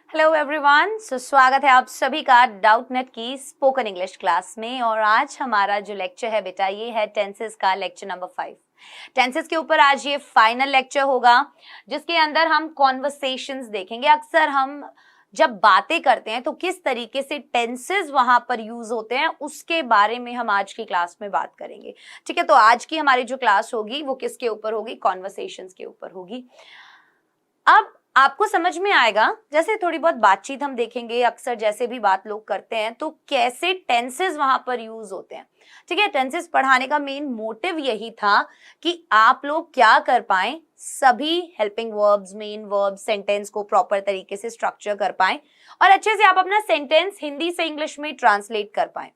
Hello everyone, स्वागत है आप सभी का डाउट नेट की स्पोकन इंग्लिश क्लास में। और आज हमारा जो लेक्चर है बेटा, ये है टेंसेस का लेक्चर नंबर 5। टेंसेस के ऊपर आज ये फाइनल लेक्चर होगा, जिसके अंदर हम कॉन्वर्सेशंस देखेंगे। अक्सर हम जब बातें करते हैं तो किस तरीके से टेंसेस वहां पर यूज होते हैं, उसके बारे में हम आज की क्लास में बात करेंगे। ठीक है, तो आज की हमारी जो क्लास होगी वो किसके ऊपर होगी? कॉन्वर्सेशंस के ऊपर होगी। अब आपको समझ में आएगा, जैसे थोड़ी बहुत बातचीत हम देखेंगे, अक्सर जैसे भी बात लोग करते हैं तो कैसे टेंसेस वहां पर यूज होते हैं। ठीक है, टेंसेस पढ़ाने का मेन मोटिव यही था कि आप लोग क्या कर पाएं, सभी helping verbs, main verbs, sentence को प्रॉपर तरीके से स्ट्रक्चर कर पाएं और अच्छे से आप अपना सेंटेंस हिंदी से इंग्लिश में ट्रांसलेट कर पाएं।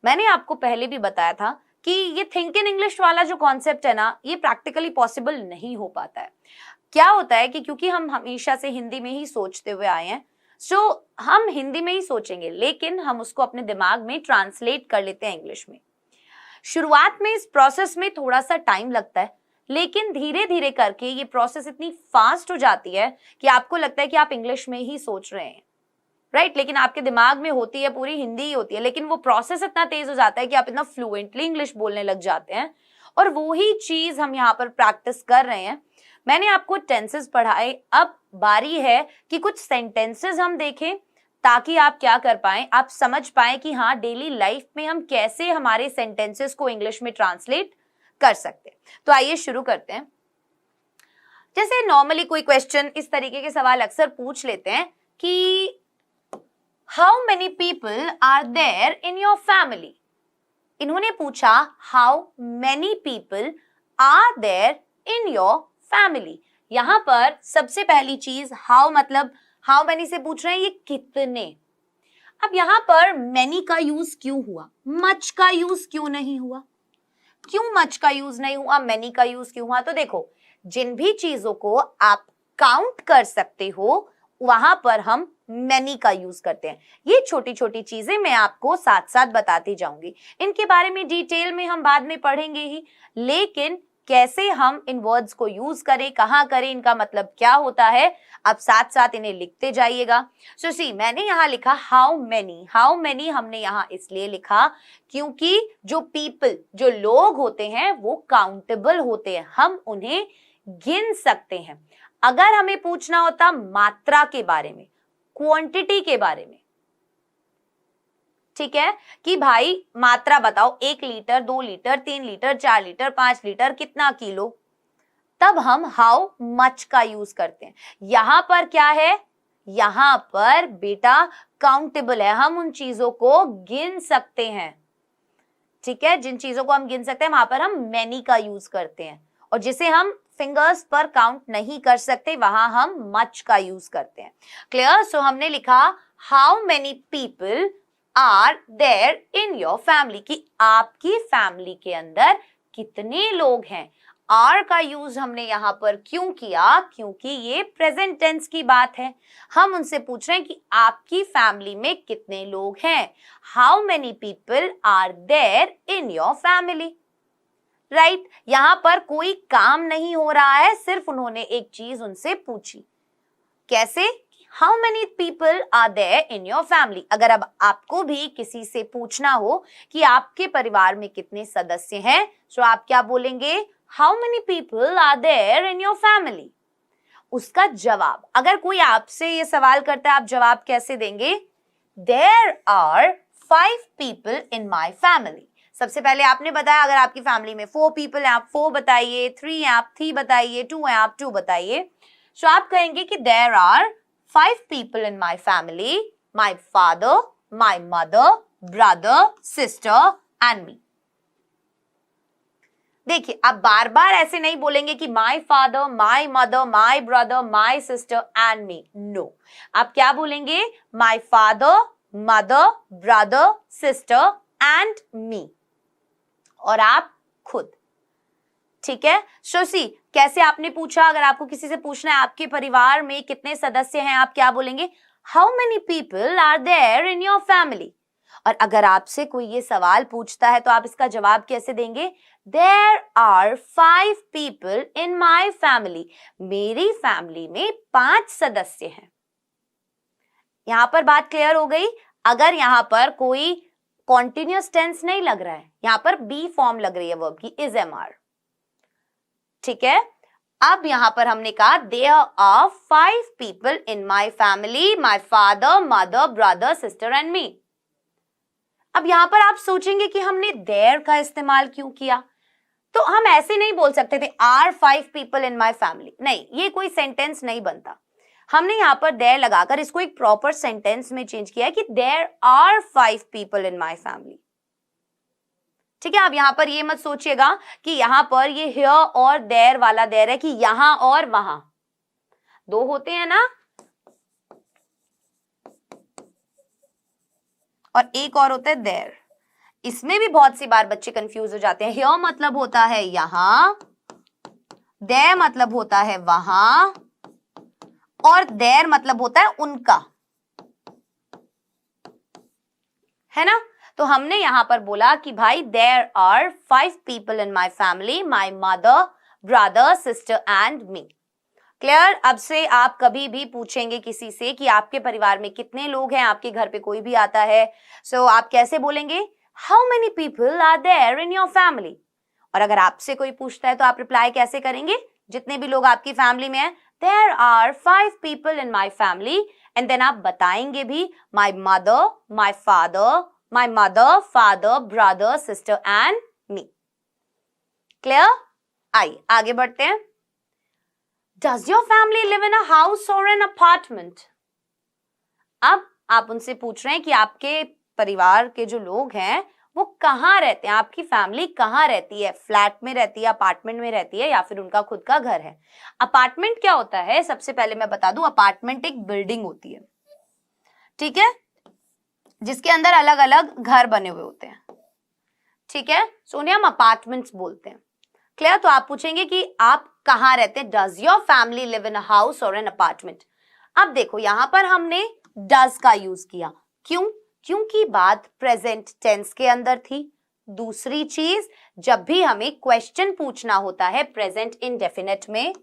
मैंने आपको पहले भी बताया था कि ये थिंक इन इंग्लिश वाला जो कॉन्सेप्ट है ना, ये प्रैक्टिकली पॉसिबल नहीं हो पाता है। क्या होता है कि क्योंकि हम हमेशा से हिंदी में ही सोचते हुए आए हैं, सो हम हिंदी में ही सोचेंगे, लेकिन हम उसको अपने दिमाग में ट्रांसलेट कर लेते हैं इंग्लिश में। शुरुआत में इस प्रोसेस में थोड़ा सा टाइम लगता है, लेकिन धीरे धीरे करके ये प्रोसेस इतनी फास्ट हो जाती है कि आपको लगता है कि आप इंग्लिश में ही सोच रहे हैं, राइट? लेकिन आपके दिमाग में होती है पूरी हिंदी ही होती है, लेकिन वो प्रोसेस इतना तेज हो जाता है कि आप इतना फ्लुएंटली इंग्लिश बोलने लग जाते हैं। और वो ही चीज हम यहाँ पर प्रैक्टिस कर रहे हैं। मैंने आपको टेंसेस पढ़ाए, अब बारी है कि कुछ सेंटेंसेस हम देखें, ताकि आप क्या कर पाएं, आप समझ पाएं कि हाँ, डेली लाइफ में हम कैसे हमारे सेंटेंसेस को इंग्लिश में ट्रांसलेट कर सकते हैं। तो आइए शुरू करते हैं। जैसे नॉर्मली कोई क्वेश्चन, इस तरीके के सवाल अक्सर पूछ लेते हैं कि how many people are there in your family. इन्होंने पूछा how many people are there in your family. यहां पर सबसे पहली चीज हाउ, मतलब हाउ मेनी से पूछ रहे हैं, ये कितने। अब यहां पर मेनी का यूज क्यों हुआ, मच का यूज क्यों नहीं हुआ? क्यों मच का यूज नहीं हुआ, मेनी का यूज क्यों हुआ? तो देखो, जिन भी चीजों को आप काउंट कर सकते हो वहां पर हम मेनी का यूज करते हैं। ये छोटी छोटी चीजें मैं आपको साथ साथ बताती जाऊंगी, इनके बारे में डिटेल में हम बाद में पढ़ेंगे ही, लेकिन कैसे हम इन वर्ड्स को यूज करें, कहां करें, इनका मतलब क्या होता है, आप साथ साथ इन्हें लिखते जाइएगा। सो सी, मैंने यहां लिखा हाउ मेनी। हाउ मेनी हमने यहां इसलिए लिखा क्योंकि जो पीपल, जो लोग होते हैं, वो काउंटेबल होते हैं, हम उन्हें गिन सकते हैं। अगर हमें पूछना होता मात्रा के बारे में, क्वांटिटी के बारे में, ठीक है, कि भाई मात्रा बताओ, 1 litre, 2 litre, 3 litre, 4 litre, 5 litre, कितना किलो, तब हम हाउ मच का यूज करते हैं। यहां पर क्या है, यहां पर बेटा काउंटेबल है, हम उन चीजों को गिन सकते हैं। ठीक है, जिन चीजों को हम गिन सकते हैं वहां पर हम मैनी का यूज करते हैं, और जिसे हम फिंगर्स पर काउंट नहीं कर सकते वहां हम मच का यूज करते हैं। क्लियर? सो हमने लिखा how many people are there in your family, कि आपकी फैमिली के अंदर कितने लोग हैं। आर का यूज हमने यहां पर क्यों किया? क्योंकि ये प्रेजेंट टेंस की बात है, हम उनसे पूछ रहे हैं कि आपकी फैमिली में कितने लोग हैं। How many people are there in your family, right? यहां पर कोई काम नहीं हो रहा है, सिर्फ उन्होंने एक चीज उनसे पूछी। कैसे? How many people are there in your family. अगर अब आपको भी किसी से पूछना हो कि आपके परिवार में कितने सदस्य हैं, तो आप क्या बोलेंगे? How many people are there in your family. उसका जवाब, अगर कोई आपसे ये सवाल करता है, आप जवाब कैसे देंगे? There are 5 people in my family. सबसे पहले आपने बताया अगर आपकी फैमिली में 4 पीपल हैं, आप 4 बताइए, 3 हैं आप 3 बताइए, 2 हैं आप 2 बताइए। सो आप कहेंगे कि there are 5 people in my family, my father, my mother, brother, sister and me. देखिए, आप बार बार ऐसे नहीं बोलेंगे कि my father, my mother, my brother, my sister and me. No, आप क्या बोलेंगे? My father, mother, brother, sister and me, और आप खुद। ठीक है, शोसी, कैसे आपने पूछा? अगर आपको किसी से पूछना है आपके परिवार में कितने सदस्य हैं, आप क्या बोलेंगे? How many people are there in your family. और अगर आपसे कोई ये सवाल पूछता है तो आप इसका जवाब कैसे देंगे? There are 5 people in my family. मेरी फैमिली में 5 सदस्य हैं। यहां पर बात क्लियर हो गई। अगर यहां पर कोई कॉन्टिन्यूअस टेंस नहीं लग रहा है, यहां पर बी फॉर्म लग रही है वर्ब की, इज एम आर, ठीक है। अब यहां पर हमने कहा there are 5 people in my family, my father, mother, brother, sister and me. अब यहां पर आप सोचेंगे कि हमने देयर का इस्तेमाल क्यों किया, तो हम ऐसे नहीं बोल सकते थे are 5 people in my family, नहीं, ये कोई सेंटेंस नहीं बनता। हमने यहां पर देयर लगाकर इसको एक प्रॉपर सेंटेंस में चेंज किया है कि there are 5 people in my family, ठीक है। अब यहां पर ये मत सोचिएगा कि यहां पर ये हियर और देयर वाला देयर है कि यहां और वहां, दो होते हैं ना, और एक और होता है देयर। इसमें भी बहुत सी बार बच्चे कंफ्यूज हो जाते हैं। हियर मतलब होता है यहां, देयर मतलब होता है वहां, और देयर मतलब होता है उनका, है ना। तो हमने यहां पर बोला कि भाई there are 5 people in my family, my mother, brother, sister and me. Clear. अब से आप कभी भी पूछेंगे किसी से कि आपके परिवार में कितने लोग हैं, आपके घर पे कोई भी आता है, सो आप कैसे बोलेंगे, how many people are there in your family. और अगर आपसे कोई पूछता है तो आप रिप्लाई कैसे करेंगे, जितने भी लोग आपकी फैमिली में हैं, there are 5 people in my family, and then आप बताएंगे भी my mother, my father, my mother, father, brother, sister and me. Clear. आइए आगे बढ़ते हैं। Does your family live in a house or an apartment? अब आप उनसे पूछ रहे हैं कि आपके परिवार के जो लोग हैं वो कहाँ रहते हैं, आपकी फैमिली कहाँ रहती है, फ्लैट में रहती है, अपार्टमेंट में रहती है, या फिर उनका खुद का घर है। अपार्टमेंट क्या होता है, सबसे पहले मैं बता दूं, अपार्टमेंट एक बिल्डिंग होती है, ठीक है, जिसके अंदर अलग अलग घर बने हुए होते हैं, ठीक है, सो उन्हें हम अपार्टमेंट्स बोलते हैं। क्लियर। तो आप पूछेंगे कि आप कहां रहते हैं, does your family live in a house और एन अपार्टमेंट। अब देखो यहां पर हमने डज का यूज किया, क्यों, क्योंकि बात प्रेजेंट टेंस के अंदर थी। दूसरी चीज, जब भी हमें क्वेश्चन पूछना होता है प्रेजेंट इंडेफिनिट में,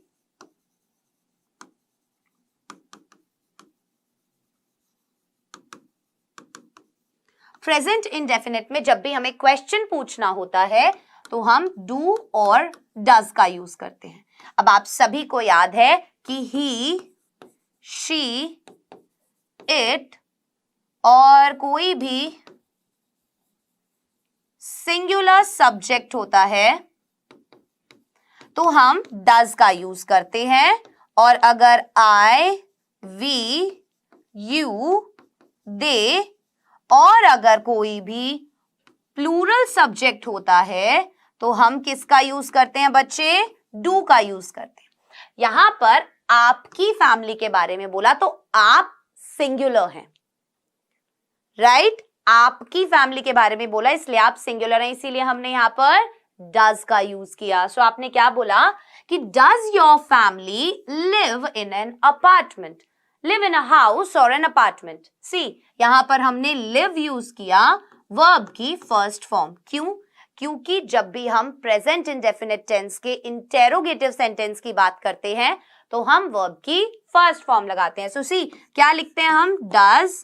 प्रेजेंट इंडेफिनिट में जब भी हमें क्वेश्चन पूछना होता है तो हम डू और डज का यूज करते हैं। अब आप सभी को याद है कि ही, शी, इट और कोई भी सिंगुलर सब्जेक्ट होता है तो हम डज का यूज करते हैं, और अगर आई, वी, यू, दे और अगर कोई भी प्लूरल सब्जेक्ट होता है तो हम किसका यूज करते हैं बच्चे, डू का यूज करते हैं। यहां पर आपकी फैमिली के बारे में बोला तो आप सिंगुलर हैं, राइट, आपकी फैमिली के बारे में बोला इसलिए आप सिंगुलर हैं, इसीलिए हमने यहां पर डज का यूज किया। सो आपने क्या बोला कि does your family live in an apartment, live in a house और एन अपार्टमेंट। सी यहां पर हमने लिव यूज किया वर्ब की फर्स्ट फॉर्म, क्यों, क्योंकि जब भी हम प्रेजेंट इंडेफिनिट टेंस के इंटेरोगेटिव सेंटेंस की बात करते हैं तो हम वर्ब की फर्स्ट फॉर्म लगाते हैं। सो सी क्या लिखते हैं हम, does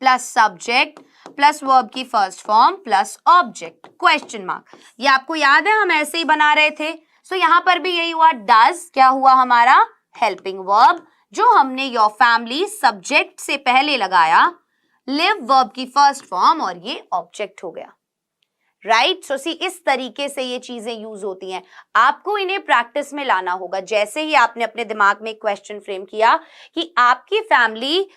plus subject plus verb की first form plus object question mark. ये आपको याद है हम ऐसे ही बना रहे थे। सो यहां पर भी यही हुआ, डज क्या हुआ हमारा, हेल्पिंग वर्ब, जो हमने योर फैमिली सब्जेक्ट से पहले लगाया, लिव वर्ब की फर्स्ट फॉर्म और ये ऑब्जेक्ट हो गया, राइट। सो सी इस तरीके से ये चीजें यूज होती हैं, आपको इन्हें प्रैक्टिस में लाना होगा। जैसे ही आपने अपने दिमाग में क्वेश्चन फ्रेम किया कि आपकी फैमिली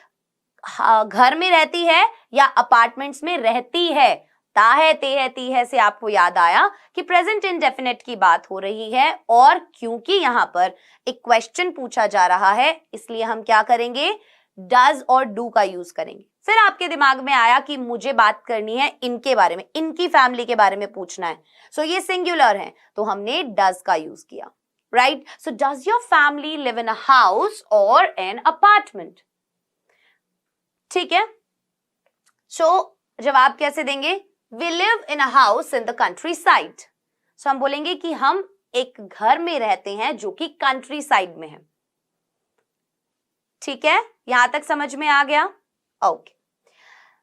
घर में रहती है या अपार्टमेंट्स में रहती है, ताहे तेहे तीहे से आपको याद आया कि प्रेजेंट इंडेफिनिट की बात हो रही है, और क्योंकि यहां पर एक क्वेश्चन पूछा जा रहा है इसलिए हम क्या करेंगे, डज और डू का यूज करेंगे। फिर आपके दिमाग में आया कि मुझे बात करनी है इनके बारे में, इनकी फैमिली के बारे में पूछना है, सो ये सिंगुलर है तो हमने डज का यूज किया, right. So does your family live in a house और एन अपार्टमेंट, ठीक है। सो जवाब कैसे देंगे, we live in a house in the countryside. So हम बोलेंगे कि हम एक घर में रहते हैं जो कि कंट्री साइड में है, ठीक है, यहां तक समझ में आ गया। ओके,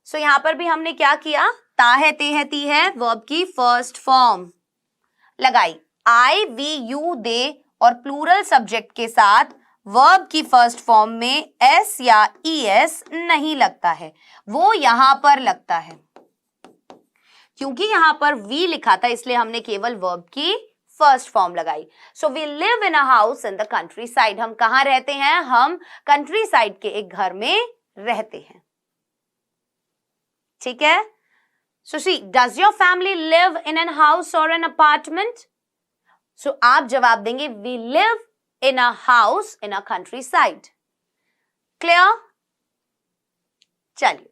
सो यहां पर भी हमने क्या किया, ता है, ते है, ती है, वर्ब की फर्स्ट फॉर्म लगाई। आई, वी, यू, दे और प्लूरल सब्जेक्ट के साथ वर्ब की फर्स्ट फॉर्म में एस या ईएस नहीं लगता है, वो यहां पर लगता है। क्योंकि यहां पर वी लिखा था इसलिए हमने केवल वर्ब की फर्स्ट फॉर्म लगाई। So we live in a house in the countryside. हम कहां रहते हैं, हम कंट्री साइड के एक घर में रहते हैं। ठीक है, so see, does your family live in an house और एन अपार्टमेंट? सो आप जवाब देंगे we live in a house in a countryside. Clear? चलिए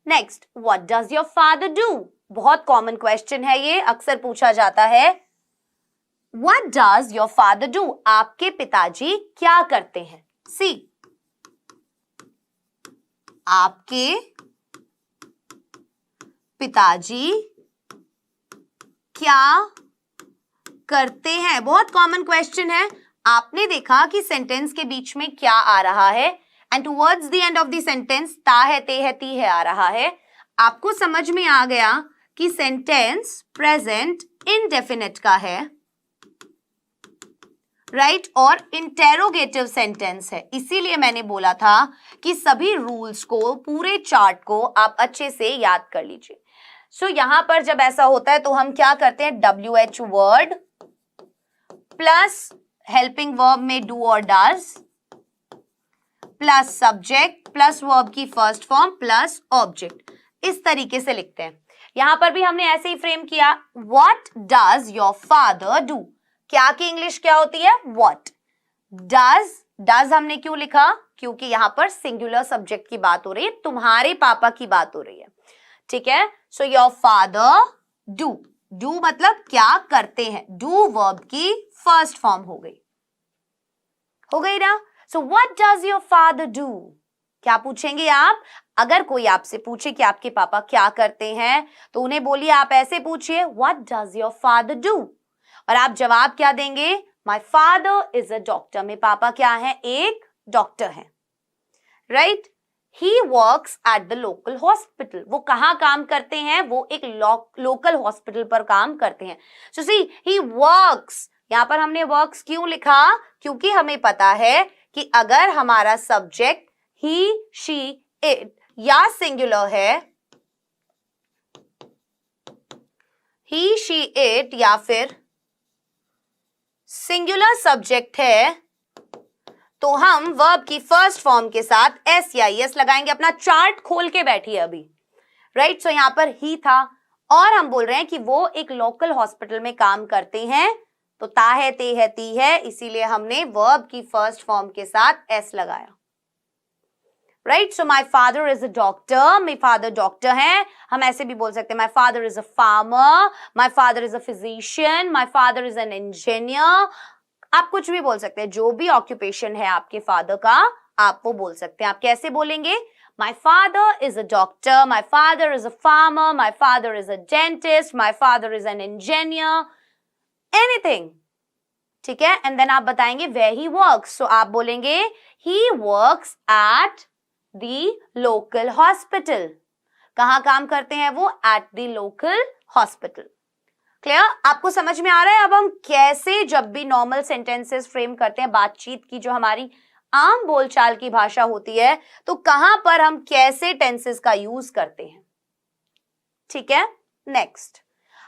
next, what does your father do? बहुत कॉमन क्वेश्चन है ये, अक्सर पूछा जाता है। What does your father do? आपके पिताजी क्या करते हैं? सी, आपके पिताजी क्या करते हैं? बहुत कॉमन क्वेश्चन है। आपने देखा कि सेंटेंस के बीच में क्या आ रहा है and towards the end of the sentence ता है, ते है, ती है आ रहा है। आपको समझ में आ गया कि सेंटेंस प्रेजेंट इंडेफिनिट का है, राइट, और इंटेरोगेटिव सेंटेंस है। इसीलिए मैंने बोला था कि सभी रूल्स को, पूरे चार्ट को आप अच्छे से याद कर लीजिए। सो यहां पर जब ऐसा होता है तो हम क्या करते हैं, WH word plus helping verb में डू और does plus subject plus verb की फर्स्ट फॉर्म प्लस ऑब्जेक्ट, इस तरीके से लिखते हैं। यहां पर भी हमने ऐसे ही फ्रेम किया, what does your father do? क्या की इंग्लिश क्या होती है, व्हाट। डज, डज हमने क्यों लिखा, क्योंकि यहां पर सिंगुलर सब्जेक्ट की बात हो रही है, तुम्हारे पापा की बात हो रही है। ठीक है, so your father do, do मतलब क्या करते हैं, डू वर्ब की फर्स्ट फॉर्म हो गई ना। So what does your father do? क्या पूछेंगे आप? अगर कोई आपसे पूछे कि आपके पापा क्या करते हैं तो उन्हें बोलिए, आप ऐसे पूछिए, what does your father do? और आप जवाब क्या देंगे, my father is a doctor. मेरे पापा क्या है, एक डॉक्टर है, right. He works at the local hospital. वो कहां काम करते हैं, वो एक लोकल हॉस्पिटल पर काम करते हैं। सो सी, ही वर्क्स, यहां पर हमने वर्क्स क्यों लिखा, क्योंकि हमें पता है कि अगर हमारा सब्जेक्ट ही, शी, इट या सिंगुलर है, ही, शी, इट या फिर सिंगुलर सब्जेक्ट है तो हम वर्ब की फर्स्ट फॉर्म के साथ एस या एस लगाएंगे। अपना चार्ट खोल के बैठिए अभी, राइट। सो यहां पर ही था और हम बोल रहे हैं कि वो एक लोकल हॉस्पिटल में काम करते हैं, तो ता है, ते है, ती है, इसीलिए हमने वर्ब की फर्स्ट फॉर्म के साथ एस लगाया, right. So my father is a doctor, मेरे फादर डॉक्टर हैं। हम ऐसे भी बोल सकते हैं, my father is a farmer, my father is a physician, my father is an engineer. आप कुछ भी बोल सकते हैं, जो भी ऑक्यूपेशन है आपके फादर का आप वो बोल सकते हैं। आप कैसे बोलेंगे, my father is a doctor, my father is a farmer, my father is a dentist, my father is an engineer, anything, ठीक है। एंड देन आप बताएंगे वेयर ही वर्क्स, सो आप बोलेंगे he works at the local hospital. कहां काम करते हैं वो, at the local hospital. Clear? आपको समझ में आ रहा है अब हम कैसे जब भी नॉर्मल सेंटेंसेस फ्रेम करते हैं, बातचीत की जो हमारी आम बोलचाल की भाषा होती है, तो कहां पर हम कैसे टेंसेस का यूज करते हैं, ठीक है। Next,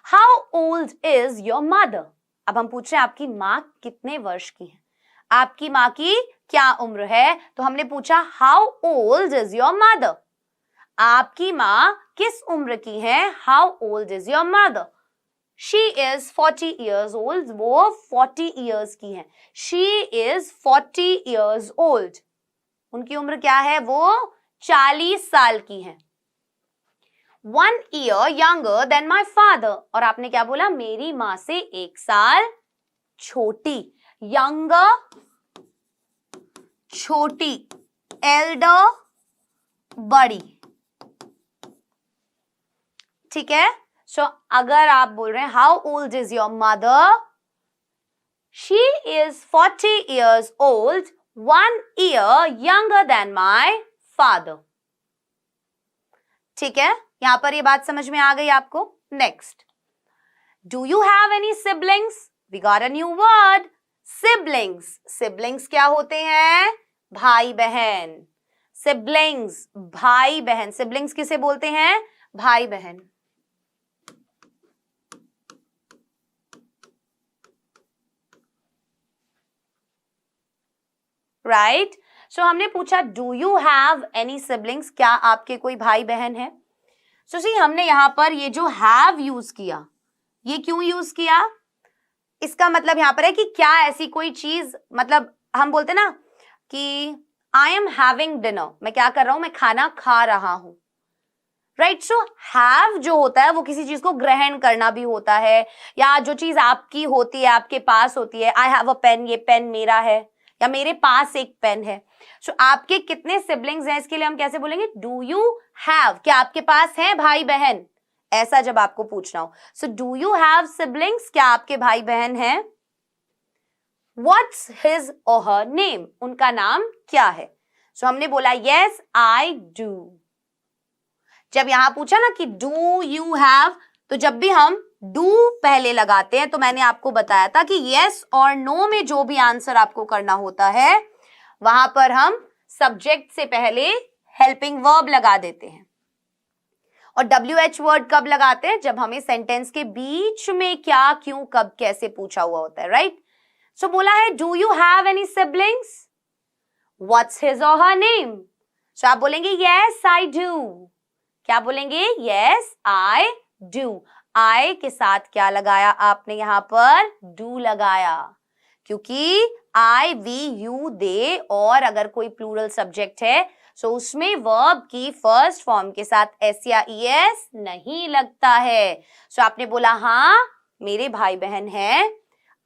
how old is your mother? अब हम पूछ रहे हैं आपकी मां कितने वर्ष की है, आपकी मां की क्या उम्र है, तो हमने पूछा how old is your mother, आपकी मां किस उम्र की है, how old is your mother. She is 40 years old, वो 40 years की है, she is 40 years old, उनकी उम्र क्या है, वो 40 साल की है। 1 year younger than my father, और आपने क्या बोला, मेरी मां से 1 साल छोटी, younger छोटी, elder बड़ी, ठीक है। सो अगर आप बोल रहे हैं how old is your mother, she is 40 years old, 1 year younger than my father, ठीक है, यहां पर ये बात समझ में आ गई आपको। Next, do you have any siblings? We got a new word, siblings. Siblings क्या होते हैं? भाई बहन। सिबलिंग्स, भाई बहन। सिबलिंग्स किसे बोलते हैं? भाई बहन। राइट, सो हमने पूछा do you have any siblings, क्या आपके कोई भाई बहन है? सो सी हमने यहां पर ये जो हैव यूज किया, ये क्यों यूज किया? इसका मतलब यहां पर है कि क्या ऐसी कोई चीज, मतलब हम बोलते ना कि आई एम हैविंग डिनर, मैं क्या कर रहा हूं? मैं खाना खा रहा हूं। राइट, सो हैव जो होता है वो किसी चीज को ग्रहण करना भी होता है, या जो चीज आपकी होती है, आपके पास होती है। आई हैव अ पेन, ये पेन मेरा है, या मेरे पास एक पेन है। सो आपके कितने सिबलिंग्स हैं, इसके लिए हम कैसे बोलेंगे? डू यू हैव, क्या आपके पास है भाई बहन? ऐसा जब आपको पूछना हो, so do you have siblings, क्या आपके भाई बहन हैं? व्हाट्स हिज और हर नेम, उनका नाम क्या है? सो हमने बोला यस आई डू। जब यहां पूछा ना कि डू यू हैव, तो जब भी हम डू पहले लगाते हैं, तो मैंने आपको बताया था कि यस और नो में जो भी आंसर आपको करना होता है, वहां पर हम सब्जेक्ट से पहले हेल्पिंग वर्ब लगा देते हैं। और WH वर्ड कब लगाते हैं? जब हमें सेंटेंस के बीच में क्या, क्यों, कब, कैसे पूछा हुआ होता है। राइट, सो बोला है do you have any siblings? What's his और हर नेम? सो आप बोलेंगे यस आई डू। क्या बोलेंगे? Yes I do. आई के साथ क्या लगाया आपने? यहां पर डू लगाया, क्योंकि आई, वी, यू, दे, और अगर कोई प्लूरल सब्जेक्ट है सो उसमें वर्ब की फर्स्ट फॉर्म के साथ एस या ईएस नहीं लगता है। सो आपने बोला हाँ मेरे भाई बहन हैं।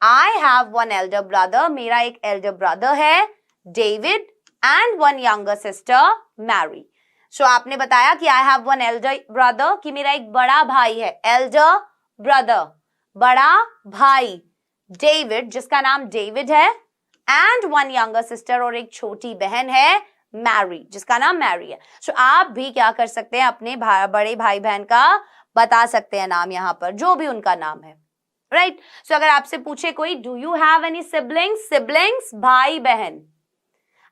I have one elder brother, मेरा एक एल्डर ब्रदर है David, and one younger sister Mary. So आपने बताया कि I have one elder brother, कि मेरा एक बड़ा भाई है, एल्डर ब्रदर, बड़ा भाई, डेविड जिसका नाम डेविड है, एंड वन यंगर सिस्टर, और एक छोटी बहन है मैरी जिसका नाम मैरी है। सो आप भी क्या कर सकते हैं? अपने बड़े भाई बहन का बता सकते हैं नाम, यहां पर जो भी उनका नाम है। राइट, सो अगर आपसे पूछे कोई do you have any siblings, siblings भाई बहन।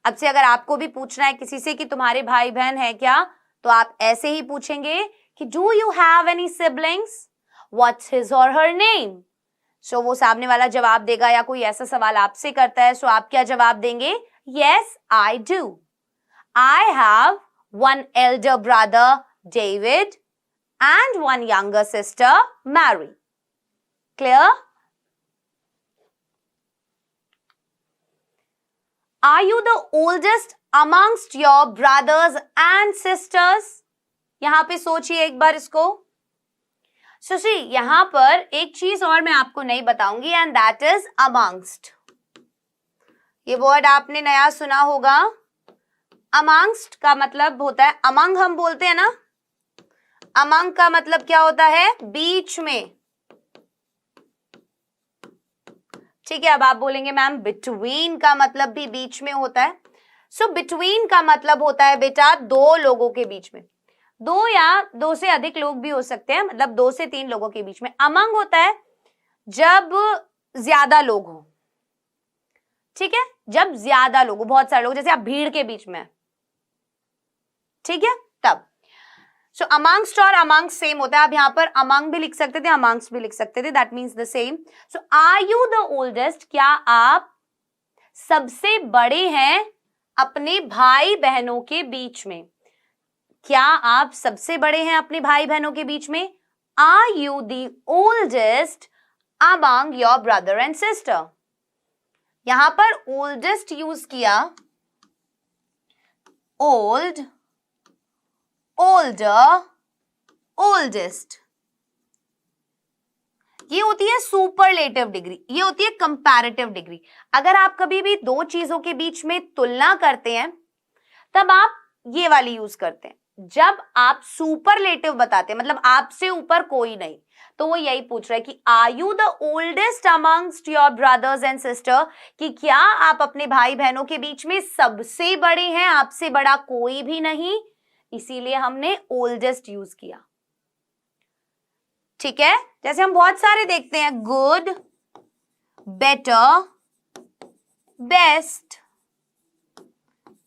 अब से अगर आपको भी पूछना है किसी से कि तुम्हारे भाई बहन है क्या, तो आप ऐसे ही पूछेंगे कि do you have any siblings, what's his और हर नेम। सो वो सामने वाला जवाब देगा, या कोई ऐसा सवाल आपसे करता है सो आप क्या जवाब देंगे? Yes I do. I have one elder brother David and one younger sister Mary. Clear? Are you the oldest amongst your brothers and sisters? यहां पे सोचिए एक बार इसको। सुशी यहां पर एक चीज और मैं आपको नहीं बताऊंगी, एंड दैट इज amongst। ये वर्ड आपने नया सुना होगा। amongst का मतलब होता है, among हम बोलते हैं ना, among का मतलब क्या होता है? बीच में। ठीक है, अब आप बोलेंगे मैम बिटवीन का मतलब भी बीच में होता है। सो बिटवीन का मतलब होता है बेटा दो लोगों के बीच में, दो या दो से अधिक लोग भी हो सकते हैं, मतलब 2 से 3 लोगों के बीच में। अमंग होता है जब ज्यादा लोग हो, ठीक है, जब ज्यादा लोग हो, बहुत सारे लोग, जैसे आप भीड़ के बीच में, ठीक है, तब। सो अमंगस्ट और अमंगस्ट सेम होता है। आप यहां पर अमंग भी लिख सकते थे, अमंगस्ट भी लिख सकते थे, that means the same. So are you the oldest, क्या आप सबसे बड़े हैं अपने भाई बहनों के बीच में? क्या आप सबसे बड़े हैं अपने भाई बहनों के बीच में? Are you the oldest among your brother and sister? यहां पर ओल्डेस्ट यूज किया, ओल्ड, ओल्डर, ओल्डेस्ट। ये होती है सुपरलेटिव डिग्री, ये होती है कंपैरेटिव डिग्री। अगर आप कभी भी दो चीजों के बीच में तुलना करते हैं तब आप ये वाली यूज करते हैं। जब आप सुपरलेटिव बताते हैं, मतलब आपसे ऊपर कोई नहीं, तो वो यही पूछ रहा है कि are you the oldest amongst your brothers and sister, कि क्या आप अपने भाई बहनों के बीच में सबसे बड़े हैं, आपसे बड़ा कोई भी नहीं, इसीलिए हमने ओल्डेस्ट यूज किया। ठीक है, जैसे हम बहुत सारे देखते हैं, good, better, best,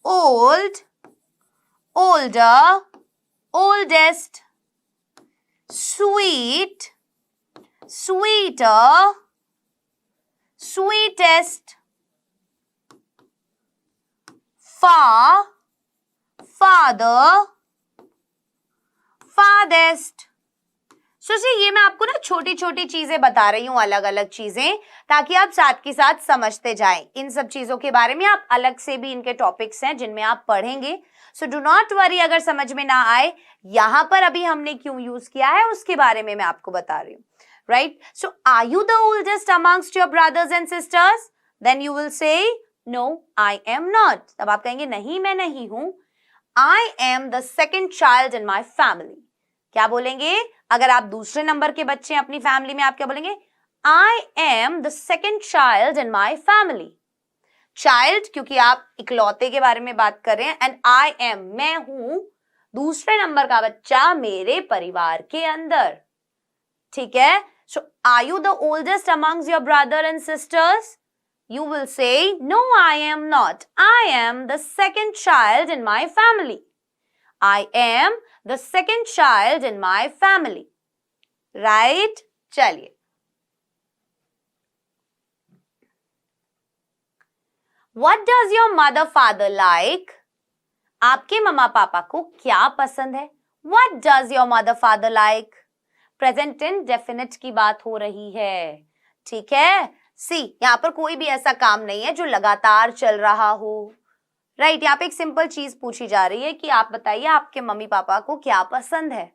old, older, oldest, sweet, sweeter, sweetest, far, father, farthest। ये मैं आपको ना छोटी छोटी चीजें बता रही हूं, अलग अलग चीजें, ताकि आप साथ के साथ समझते जाएं। इन सब चीजों के बारे में आप अलग से भी, इनके टॉपिक्स हैं जिनमें आप पढ़ेंगे। सो डू नॉट वरी अगर समझ में ना आए। यहां पर अभी हमने क्यों यूज किया है उसके बारे में मैं आपको बता रही हूं। Right? So, are you the oldest amongst your brothers and sisters? Then you will say, no, I am not. तब आप कहेंगे नहीं, मैं नहीं हूं। I am the second child in my family. क्या बोलेंगे? अगर आप दूसरे नंबर के बच्चे हैं अपनी फैमिली में, आप क्या बोलेंगे? I am the second child in my family. Child, क्योंकि आप इकलौते के बारे में बात कर रहे हैं, and I am, मैं हूं दूसरे नंबर का बच्चा मेरे परिवार के अंदर। ठीक है? So, are you the oldest amongst your brother and sisters? You will say, no, I am not. I am the second child in my family. I am the second child in my family. Right? चलिए। What does your mother, father like? आपके मम्मा पापा को क्या पसंद है? What does your mother, father like? Present indefinite की बात हो रही है। ठीक है, सी यहाँ पर कोई भी ऐसा काम नहीं है जो लगातार चल रहा हो। राइट, यहाँ पे एक सिंपल चीज पूछी जा रही है कि आप बताइए आपके मम्मी पापा को क्या पसंद है।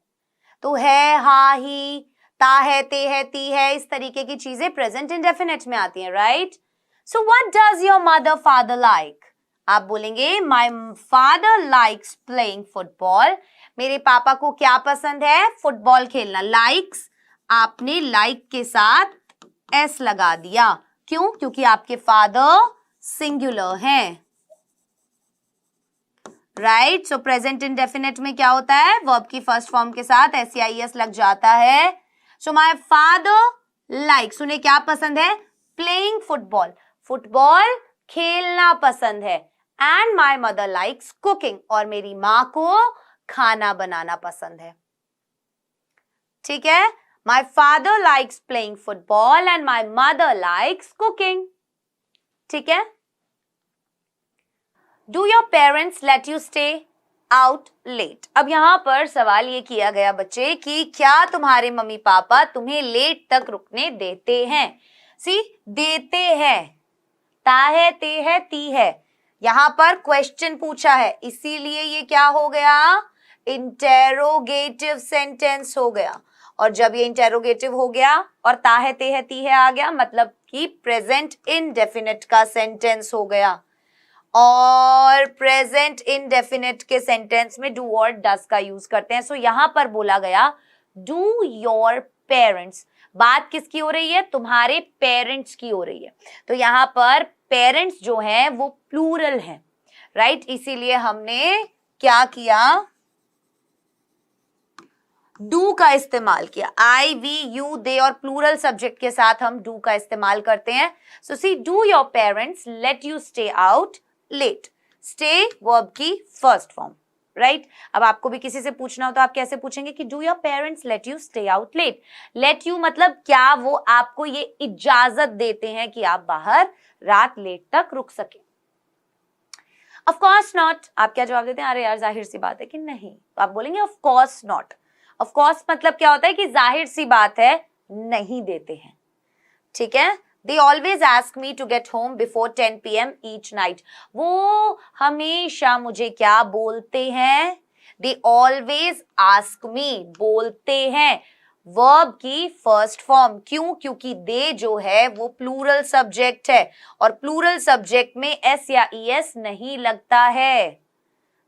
तो है, हा, ही, ता है, ते है, ती है, इस तरीके की चीजें प्रेजेंट इंडेफिनिट में आती हैं। Right, so what does your mother father like? आप बोलेंगे my father likes playing football. मेरे पापा को क्या पसंद है? फुटबॉल खेलना। लाइक्स, आपने लाइक के साथ एस लगा दिया। क्यों? क्योंकि आपके फादर सिंगुलर हैं। राइट, सो प्रेजेंट इंडेफिनिट में क्या होता है? वर्ब की फर्स्ट फॉर्म के साथ एस लग जाता है। सो माय फादर लाइक्स, उन्हें क्या पसंद है? प्लेइंग फुटबॉल, फुटबॉल खेलना पसंद है। And my mother likes cooking, और मेरी माँ को खाना बनाना पसंद है। ठीक है, my father likes playing football and my mother likes cooking. ठीक है, do your parents let you stay out late? अब यहां पर सवाल ये किया गया बच्चे कि क्या तुम्हारे मम्मी पापा तुम्हें लेट तक रुकने देते हैं? सी, देते हैं, ता है, ते है, ती है। यहां पर क्वेश्चन पूछा है, इसीलिए ये क्या हो गया? इंटेरोगेटिव सेंटेंस हो गया। और जब ये इंटेरोगेटिव हो गया और ता है, ते है, ती है आ गया, मतलब कि प्रेजेंट इंडेफिनिट का सेंटेंस हो गया। और प्रेजेंट इंडेफिनिट के सेंटेंस में डू और डस का यूज करते हैं। सो यहां पर बोला गया डू योर पेरेंट्स। बात किसकी हो रही है? तुम्हारे पेरेंट्स की हो रही है। तो यहां पर पेरेंट्स जो हैं वो प्लूरल हैं। राइट, इसीलिए हमने क्या किया? डू का इस्तेमाल किया। आई, वी, यू, दे और प्लूरल सब्जेक्ट के साथ हम डू का इस्तेमाल करते हैं। So see, do your parents let you stay out late. Stay verb की फर्स्ट फॉर्म। राइट, अब आपको भी किसी से पूछना हो तो आप कैसे पूछेंगे कि do your parents let you stay out late? Let you मतलब क्या वो आपको ये इजाजत देते हैं कि आप बाहर रात लेट तक रुक सके? Of course not. आप क्या जवाब देते हैं? अरे यार जाहिर सी बात है कि नहीं। तो आप बोलेंगे of course not. Of course मतलब क्या होता है कि जाहिर सी बात है, नहीं देते हैं। ठीक है, they always ask me to get home before 10 PM each night. वो हमेशा मुझे क्या बोलते हैं? They always ask me, बोलते हैं। वर्ब की फर्स्ट फॉर्म। क्यों? क्योंकि दे जो है वो प्लूरल सब्जेक्ट है और प्लूरल सब्जेक्ट में एस या ईएस नहीं लगता है।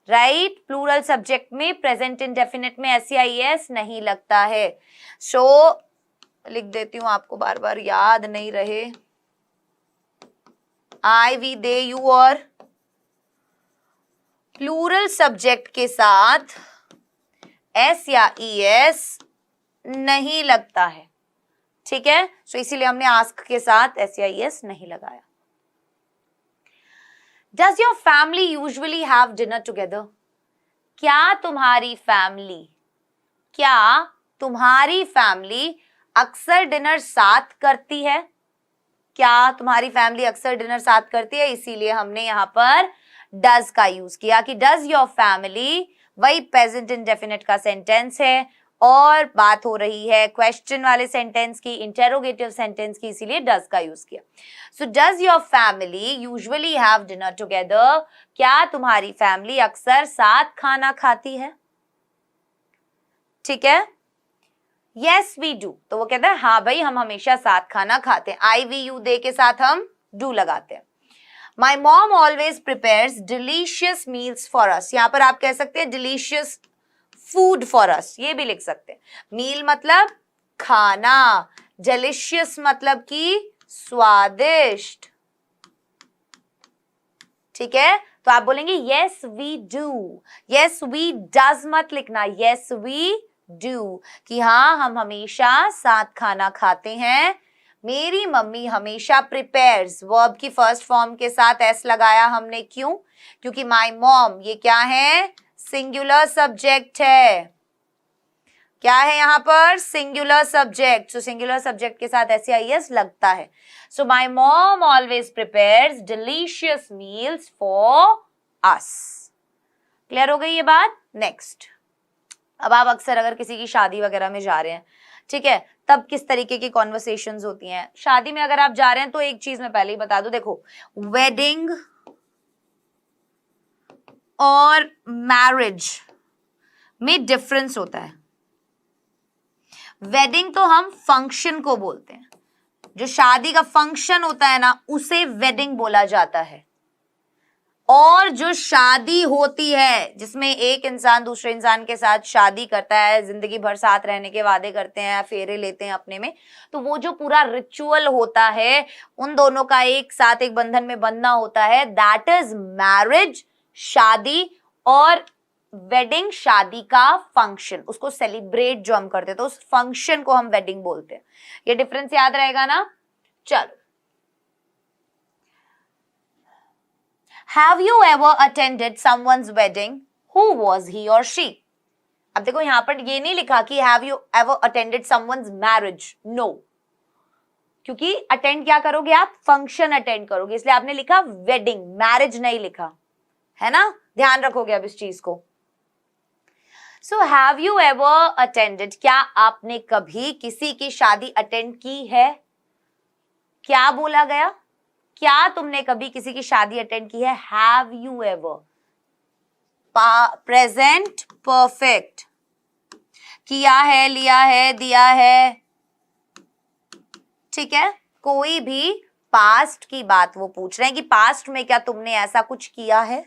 राइट, प्लूरल सब्जेक्ट में प्रेजेंट इंडेफिनिट में एस या ईएस नहीं लगता है। सो लिख देती हूं, आपको बार बार याद नहीं रहे। आई, वी, दे, यू और प्लूरल सब्जेक्ट के साथ एस या ईएस नहीं लगता है, ठीक है। सो इसीलिए हमने आस्क के साथ एस या ईएस नहीं लगाया। Does your family usually have dinner together? क्या तुम्हारी फैमिली अक्सर डिनर साथ करती है? क्या तुम्हारी फैमिली अक्सर डिनर साथ करती है? इसीलिए हमने यहां पर डज का यूज किया कि डज योर फैमिली, वही प्रेजेंट इंडेफिनिट का सेंटेंस है और बात हो रही है क्वेश्चन वाले सेंटेंस की, इंटेरोगेटिव सेंटेंस की, इसीलिए डज का यूज किया। सो does your family usually have dinner together? क्या तुम्हारी फैमिली अक्सर साथ खाना खाती है? ठीक है। यस वी डू, तो वो कहता है हाँ भाई हम हमेशा साथ खाना खाते हैं। आई वी यू दे के साथ हम डू लगाते हैं। माई mom always prepares delicious meals for अस। यहां पर आप कह सकते हैं डिलीशियस फूड फॉर अस, ये भी लिख सकते हैं। मील मतलब खाना, डिलीशियस मतलब कि स्वादिष्ट, ठीक है। तो आप बोलेंगे yes we do, yes we does मत लिखना, यस वी डू कि हाँ हम हमेशा साथ खाना खाते हैं। मेरी मम्मी हमेशा प्रिपेयर्स, वर्ब की फर्स्ट फॉर्म के साथ एस लगाया हमने, क्यों? क्योंकि माई मॉम ये क्या है? सिंगुलर सब्जेक्ट है। क्या है यहां पर? Singular subject. So singular subject के साथ एस या ईएस लगता है। So my mom always prepares delicious meals for us. Clear हो गई ये बात? नेक्स्ट, अब आप अक्सर अगर किसी की शादी वगैरह में जा रहे हैं, ठीक है, तब किस तरीके की कॉन्वर्सेशंस होती हैं? शादी में अगर आप जा रहे हैं तो एक चीज मैं पहले ही बता दूं, देखो वेडिंग और मैरिज में डिफरेंस होता है। वेडिंग तो हम फंक्शन को बोलते हैं, जो शादी का फंक्शन होता है ना उसे वेडिंग बोला जाता है। और जो शादी होती है जिसमें एक इंसान दूसरे इंसान के साथ शादी करता है, जिंदगी भर साथ रहने के वादे करते हैं, फेरे लेते हैं अपने में, तो वो जो पूरा रिचुअल होता है उन दोनों का एक साथ एक बंधन में बंधना होता है, दैट इज मैरिज, शादी। और वेडिंग शादी का फंक्शन, उसको सेलिब्रेट जो हम करते हैं तो उस फंक्शन को हम वेडिंग बोलते हैं। ये डिफरेंस याद रहेगा ना? चलो, Have you ever attended someone's wedding? Who was he or she? अब देखो यहां पर ये नहीं लिखा कि Have you ever attended someone's marriage? No, क्योंकि अटेंड क्या करोगे आप? फंक्शन अटेंड करोगे, इसलिए आपने लिखा वेडिंग, मैरिज नहीं लिखा है ना। ध्यान रखोगे अब इस चीज को। So have you ever attended, क्या आपने कभी किसी की शादी अटेंड की है? क्या बोला गया? क्या तुमने कभी किसी की शादी अटेंड की है? Have you ever, present perfect, किया है, लिया है, दिया है, ठीक है। कोई भी पास्ट की बात वो पूछ रहे हैं कि पास्ट में क्या तुमने ऐसा कुछ किया है,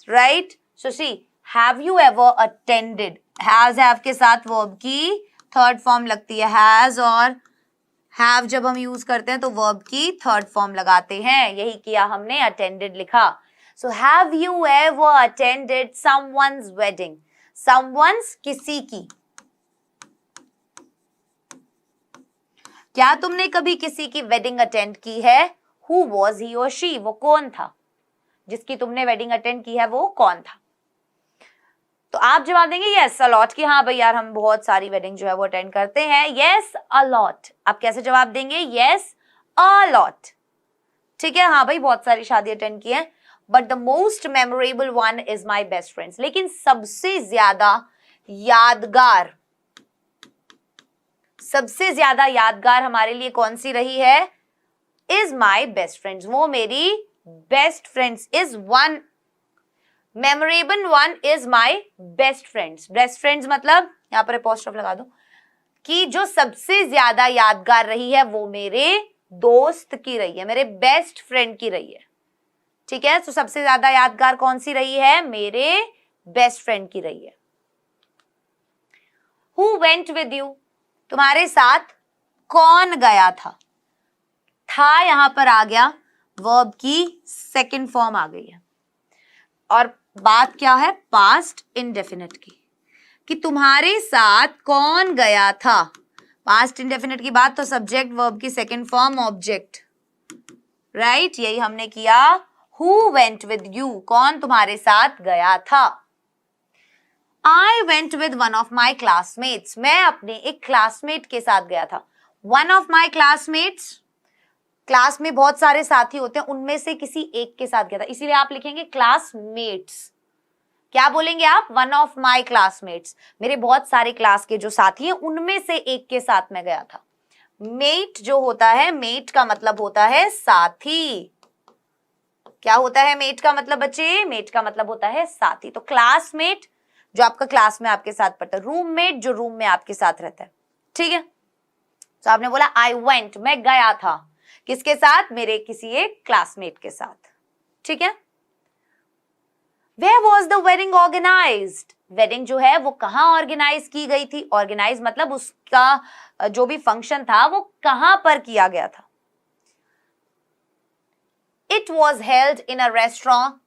right. So see, have you ever attended, has have के साथ वर्ब की थर्ड फॉर्म लगती है हैज, और हैव जब हम यूज करते हैं तो वर्ब की थर्ड फॉर्म लगाते हैं, यही किया हमने, अटेंडेड लिखा। So have you ever attended someone's wedding, someone's किसी की, क्या तुमने कभी किसी की वेडिंग अटेंड की है? हु वॉज ही और शी, वो कौन था जिसकी तुमने वेडिंग अटेंड की है, वो कौन था? तो आप जवाब देंगे यस अ लॉट, कि हाँ भाई यार हम बहुत सारी वेडिंग जो है वो अटेंड करते हैं, यस अ लॉट। आप कैसे जवाब देंगे? यस अ लॉट, ठीक है, हाँ भाई बहुत सारी शादी अटेंड की है। But the most memorable one is my best friends, लेकिन सबसे ज्यादा यादगार हमारे लिए कौन सी रही है? इज माई बेस्ट फ्रेंड्स, वो मेरी best friends, is one memorable one is my best friends. Best friends मतलब यहां पर अपोस्ट्रोफ लगा दो कि जो सबसे ज्यादा यादगार रही है वो मेरे दोस्त की रही है, मेरे बेस्ट फ्रेंड की रही है, ठीक है। तो सबसे ज्यादा यादगार कौन सी रही है? मेरे बेस्ट फ्रेंड की रही है। हु वेंट विद यू, तुम्हारे साथ कौन गया था? था यहां पर आ गया, वर्ब की सेकंड फॉर्म आ गई है, और बात क्या है? पास्ट इंडेफिनिट की, कि तुम्हारे साथ कौन गया था। पास्ट इंडेफिनिट की बात तो सब्जेक्ट वर्ब की सेकंड फॉर्म ऑब्जेक्ट, राइट? यही हमने किया। हु वेंट विद यू, कौन तुम्हारे साथ गया था। I went with one of my classmates, मैं अपने एक क्लासमेट के साथ गया था। One of my classmates, class में बहुत सारे साथी होते हैं, उनमें से किसी एक के साथ गया था, इसीलिए आप लिखेंगे क्लासमेट्स। क्या बोलेंगे आप? वन ऑफ माई क्लासमेट्स, मेरे बहुत सारे क्लास के जो साथी हैं उनमें से एक के साथ मैं गया था। मेट जो होता है, मेट का मतलब होता है साथी। क्या होता है मेट का मतलब बच्चे? मेट का मतलब होता है साथी। तो क्लासमेट जो आपका क्लास में आपके साथ पढ़ता है, रूममेट जो रूम में आपके साथ रहता है, ठीक है। तो आपने बोला आई वेंट, मैं गया था, किसके साथ? मेरे किसी एक क्लासमेट के साथ, ठीक है। Where was the wedding organized? Wedding जो है वो कहाँ ऑर्गेनाइज की गई थी? ऑर्गेनाइज मतलब उसका जो भी फंक्शन था वो कहां पर किया गया था। It was held in a restaurant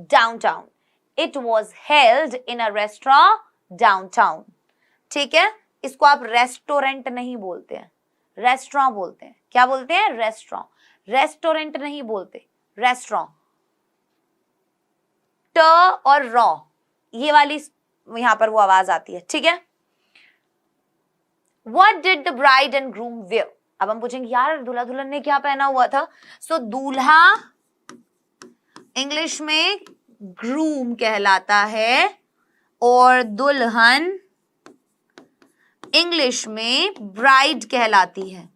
downtown. It was held in a restaurant downtown. ठीक है, इसको आप रेस्टोरेंट नहीं बोलते हैं, रेस्टोरेंट बोलते हैं। क्या बोलते हैं? रेस्टोरेंट। रेस्टोरेंट नहीं बोलते, रेस्टोरेंट। ट और रॉ, ये वाली यहां पर वो आवाज आती है, ठीक है। What did the bride and groom wear? अब हम पूछेंगे यार दूल्हा दुल्हन ने क्या पहना हुआ था। सो दूल्हा इंग्लिश में ग्रूम कहलाता है और दुल्हन इंग्लिश में ब्राइड कहलाती है।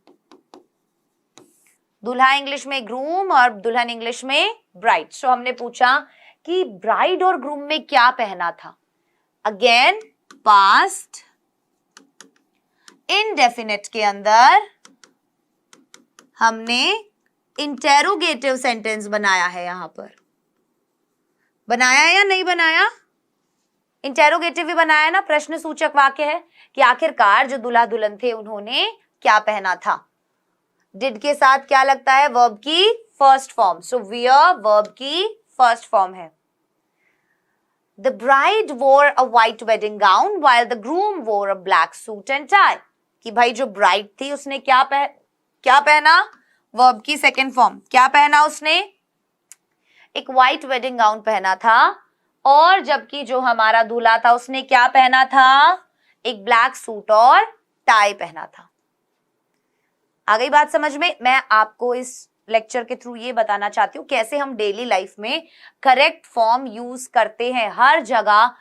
दूल्हा इंग्लिश में ग्रूम और दुल्हन इंग्लिश में ब्राइड। सो हमने पूछा कि ब्राइड और ग्रूम में क्या पहना था। अगेन पास्ट इंडेफिनिट के अंदर हमने इंटेरोगेटिव सेंटेंस बनाया है। यहां पर बनाया या नहीं बनाया? इंटेरोगेटिव भी बनाया ना, प्रश्न सूचक वाक्य है कि आखिरकार जो दूल्हा दुल्हन थे उन्होंने क्या पहना था। डिड के साथ क्या लगता है? वर्ब की फर्स्ट फॉर्म। सो वियर वर्ब की फर्स्ट फॉर्म है। The bride wore a white wedding gown while the groom wore a black suit and tie. कि भाई जो ब्राइड थी उसने क्या पहना? वर्ब की सेकेंड फॉर्म। क्या पहना उसने? एक व्हाइट वेडिंग गाउन पहना था, और जबकि जो हमारा दूल्हा था उसने क्या पहना था? एक ब्लैक सूट और टाई पहना था। आ गई बात समझ में? मैं आपको इस लेक्चर के थ्रू ये बताना चाहती हूँ कैसे हम डेली लाइफ में करेक्ट फॉर्म यूज करते हैं। हर जगह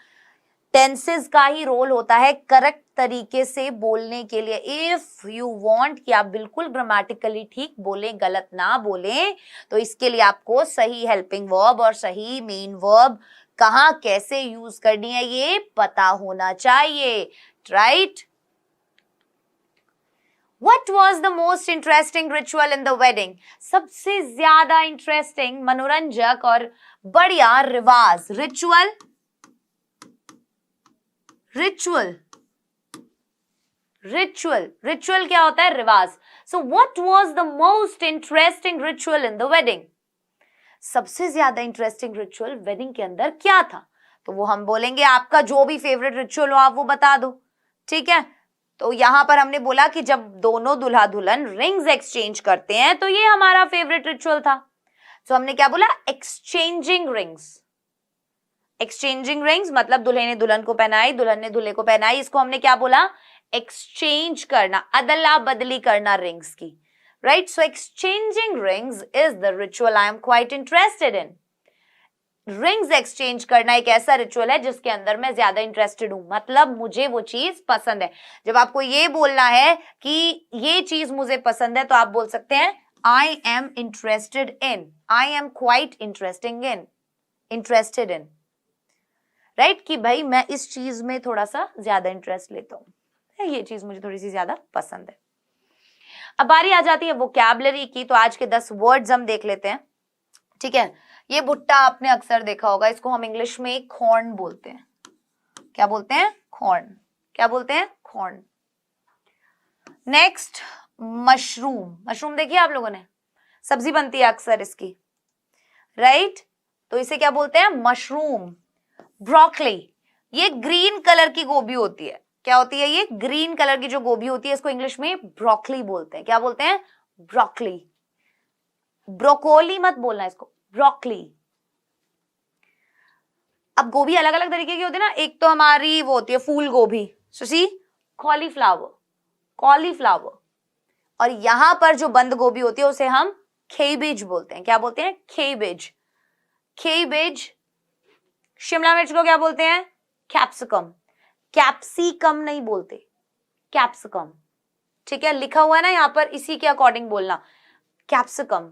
टेंसेस का ही रोल होता है करेक्ट तरीके से बोलने के लिए। इफ यू वांट कि आप बिल्कुल ग्रामेटिकली ठीक बोलें, गलत ना बोलें, तो इसके लिए आपको सही हेल्पिंग वर्ब और सही मेन वर्ब कहाँ कैसे यूज करनी है ये पता होना चाहिए, right? What was the most interesting ritual in the wedding? सबसे ज्यादा इंटरेस्टिंग, मनोरंजक और बढ़िया रिवाज। रिचुअल, रिचुअल, रिचुअल, रिचुअल क्या होता है? रिवाज। So what was the most interesting ritual in the wedding? सबसे ज्यादा इंटरेस्टिंग रिचुअल वेडिंग के अंदर क्या था? तो वो हम बोलेंगे आपका जो भी फेवरेट रिचुअल हो आप वो बता दो, ठीक है। तो यहां पर हमने बोला कि जब दोनों दूल्हा दुल्हन रिंग्स एक्सचेंज करते हैं तो ये हमारा फेवरेट रिचुअल था। तो हमने क्या बोला? Exchanging rings. एक्सचेंजिंग रिंग्स मतलब दुल्हे ने दुल्हन को पहनाई, दुल्हन ने दूल्हे को पहनाई, इसको हमने क्या बोला? एक्सचेंज करना, अदला बदली करना रिंग्स की, right? So exchanging rings is the ritual I am quite interested in. Rings exchange करना एक ऐसा रिचुअल है जिसके अंदर मैं ज्यादा इंटरेस्टेड हूं, मतलब मुझे वो चीज पसंद है। जब आपको ये बोलना है कि ये चीज मुझे पसंद है तो आप बोल सकते हैं I am interested in, I am quite interested in, right? कि भाई मैं इस चीज में थोड़ा सा ज्यादा इंटरेस्ट लेता हूं, ये चीज मुझे थोड़ी सी ज्यादा पसंद है। अब बारी आ जाती है वोकैबुलरी की, तो आज के 10 वर्ड्स हम देख लेते हैं, ठीक है। ये भुट्टा आपने अक्सर देखा होगा, इसको हम इंग्लिश में कॉर्न बोलते हैं। क्या बोलते हैं? कॉर्न। क्या बोलते हैं? कॉर्न। Next mushroom. मशरूम देखिए आप लोगों ने, सब्जी बनती है अक्सर इसकी, राइट? तो इसे क्या बोलते हैं? मशरूम। ब्रोकली, ये ग्रीन कलर की गोभी होती है। क्या होती है ये? ग्रीन कलर की जो गोभी होती है, इसको इंग्लिश में ब्रोकली बोलते हैं। क्या बोलते हैं? ब्रोकली। ब्रोकोली मत बोलना इसको, ब्रोकली। अब गोभी अलग अलग तरीके की होती है ना, एक तो हमारी वो होती है फूल गोभी, सी कॉलीफ्लावर, कॉलीफ्लावर। और यहां पर जो बंद गोभी होती है उसे हम केबेज बोलते हैं। क्या बोलते हैं? केबेज। केबेज। शिमला मिर्च को क्या बोलते हैं? कैप्सिकम। कैप्सिकम नहीं बोलते, कैप्सिकम। ठीक है, लिखा हुआ है ना यहां पर, इसी के अकॉर्डिंग बोलना, कैप्सिकम।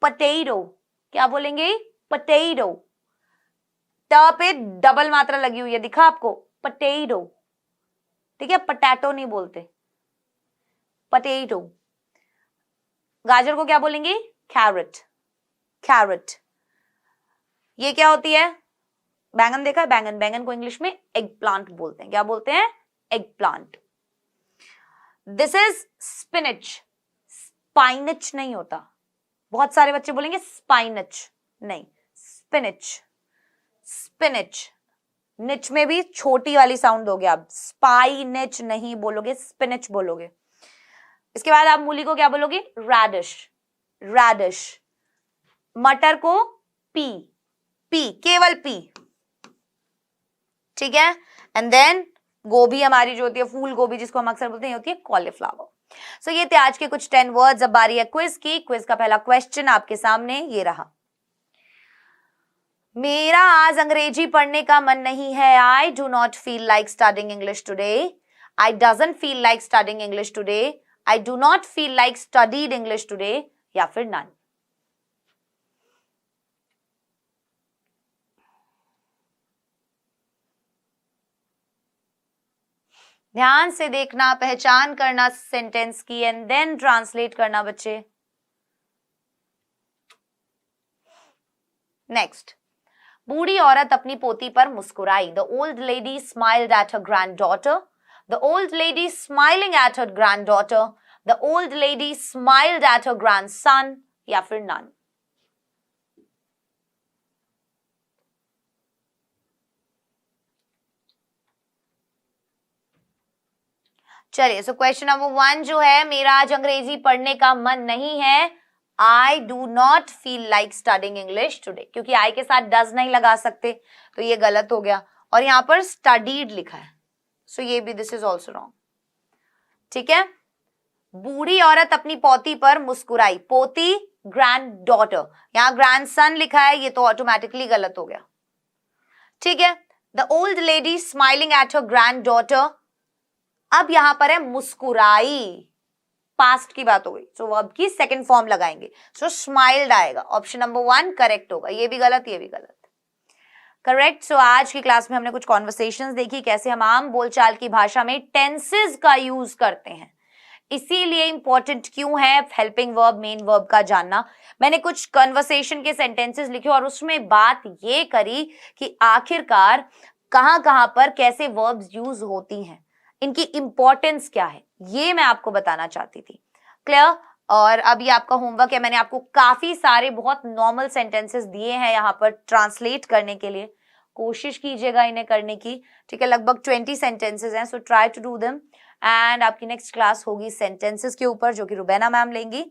पटेटो, क्या बोलेंगे? पटेटो। ट पे डबल मात्रा लगी हुई है, दिखा आपको? पटेटो। ठीक है, पटैटो नहीं बोलते, पटेटो। गाजर को क्या बोलेंगे? Carrot, carrot. ये क्या होती है? बैंगन देखा है? बैंगन, बैंगन को इंग्लिश में एग प्लांट बोलते हैं। क्या बोलते हैं? Egg plant. This is spinach. स्पाइनच नहीं होता, बहुत सारे बच्चे बोलेंगे स्पाइनच, नहीं, स्पिनच। स्पिनच, निच में भी छोटी वाली साउंड दोगे आप, स्पाइनच नहीं बोलोगे, स्पिनच बोलोगे। इसके बाद आप मूली को क्या बोलोगे? Radish, radish. मटर को पी, पी, केवल पी। ठीक है, एंड देन गोभी हमारी जो होती है फूल गोभी, जिसको हम अक्सर बोलते हैं, होती है कॉलीफ्लावर। सो ये थे आज के कुछ 10 वर्ड्स। अब बारी है क्विज की। क्विज का पहला क्वेश्चन आपके सामने ये रहा। मेरा आज अंग्रेजी पढ़ने का मन नहीं है। I do not feel like studying English today. I doesn't feel like studying English today. I do not feel like studied English today, या फिर नन। ध्यान से देखना, पहचान करना सेंटेंस की, एंड देन ट्रांसलेट करना बच्चे। नेक्स्ट, बूढ़ी औरत अपनी पोती पर मुस्कुराई। The old lady smiled at her granddaughter. The old lady smiling at her granddaughter. The old lady smiled at her grandson, या फिर नन। चलिए, सो क्वेश्चन नंबर 1 जो है, मेरा आज अंग्रेजी पढ़ने का मन नहीं है। I do not feel like studying English today, क्योंकि आई के साथ डज नहीं लगा सकते, तो ये गलत हो गया। और यहां पर स्टडीड लिखा है, सो ये भी, दिस इज ऑल्सो रॉन्ग। ठीक है, बूढ़ी औरत अपनी पोती पर मुस्कुराई। पोती ग्रैंड डॉटर, यहां ग्रैंड सन लिखा है, ये तो ऑटोमेटिकली गलत हो गया। ठीक है, the old lady smiling at her grand daughter. अब यहां पर है मुस्कुराई, पास्ट की बात हो गई, सो वर्ब की सेकंड फॉर्म लगाएंगे, सो स्माइल्ड आएगा। ऑप्शन नंबर 1 करेक्ट होगा। ये भी गलत, ये भी गलत। करेक्ट। सो आज की क्लास में हमने कुछ कॉन्वर्सेशंस देखी, कैसे हम आम बोलचाल की भाषा में टेंसेस का यूज करते हैं। इसीलिए इंपॉर्टेंट क्यों है हेल्पिंग वर्ब, मेन वर्ब का जानना। मैंने कुछ कन्वर्सेशन के सेंटेंसेस लिखे और उसमें बात ये करी कि आखिरकार कहां कहां पर कैसे वर्ब्स यूज होती हैं, इनकी इंपॉर्टेंस क्या है, ये मैं आपको बताना चाहती थी। क्लियर? और अब ये आपका होमवर्क है। मैंने आपको काफी सारे बहुत नॉर्मल सेंटेंसेस दिए हैं यहाँ पर ट्रांसलेट करने के लिए, कोशिश कीजिएगा इन्हें करने की। ठीक है, लगभग 20 सेंटेंसेस हैं, so try to do them. And आपकी नेक्स्ट क्लास होगी सेंटेंसेस के ऊपर, जो कि रुबैना मैम लेंगी।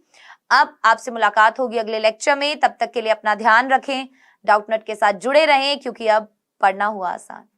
अब आपसे मुलाकात होगी अगले लेक्चर में। तब तक के लिए अपना ध्यान रखें, डाउटनट के साथ जुड़े रहें, क्योंकि अब पढ़ना हुआ आसान।